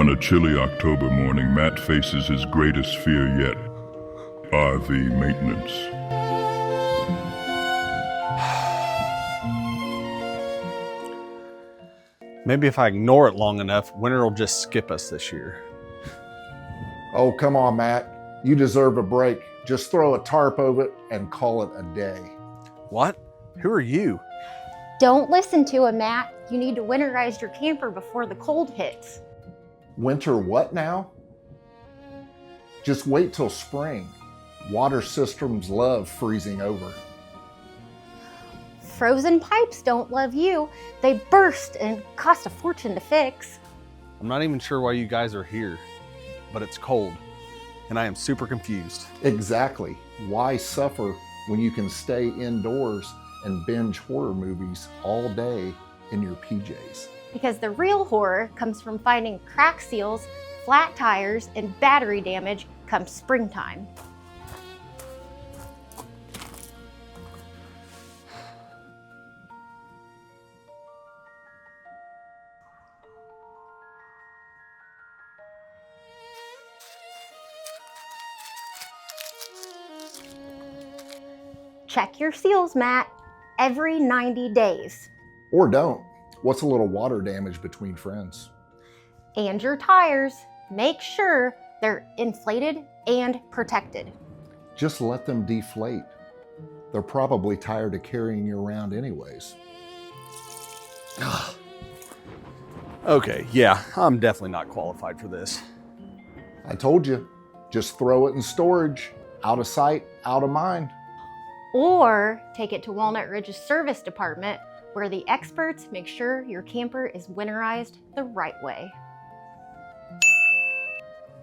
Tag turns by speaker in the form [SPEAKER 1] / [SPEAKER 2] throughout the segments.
[SPEAKER 1] On a chilly October morning, Matt faces his greatest fear yet, RV maintenance.
[SPEAKER 2] Maybe if I ignore it long enough, winter will just skip us this year.
[SPEAKER 3] Oh, come on, Matt. You deserve a break. Just throw a tarp over it and call it a day.
[SPEAKER 2] What? Who are you?
[SPEAKER 4] Don't listen to him, Matt. You need to winterize your camper before the cold hits.
[SPEAKER 3] Winter what now? Just wait till spring. Water systems love freezing over.
[SPEAKER 4] Frozen pipes don't love you. They burst and cost a fortune to fix.
[SPEAKER 2] I'm not even sure why you guys are here, but it's cold, and I am super confused.
[SPEAKER 3] Exactly. Why suffer when you can stay indoors and binge horror movies all day in your PJs?
[SPEAKER 4] Because the real horror comes from finding crack seals, flat tires, and battery damage come springtime. Check your seals, Matt, every 90 days.
[SPEAKER 3] Or don't. What's a little water damage between friends?
[SPEAKER 4] And your tires, make sure they're inflated and protected.
[SPEAKER 3] Just let them deflate. They're probably tired of carrying you around anyways.
[SPEAKER 2] Okay, yeah, I'm definitely not qualified for this.
[SPEAKER 3] I told you, just throw it in storage. Out of sight, out of mind.
[SPEAKER 4] Or take it to Walnut Ridge's service department, where the experts make sure your camper is winterized the right way.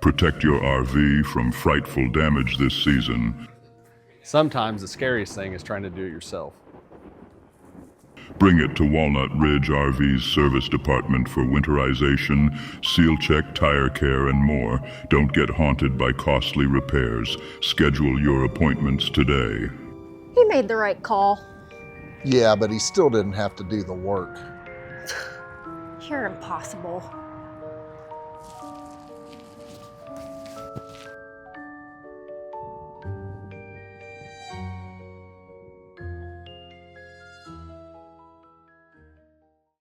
[SPEAKER 1] Protect your RV from frightful damage this season.
[SPEAKER 2] Sometimes the scariest thing is trying to do it yourself.
[SPEAKER 1] Bring it to Walnut Ridge RV's service department for winterization, seal check, tire care, and more. Don't get haunted by costly repairs. Schedule your appointments today.
[SPEAKER 4] He made the right call.
[SPEAKER 3] Yeah, but he still didn't have to do the work.
[SPEAKER 4] You're impossible.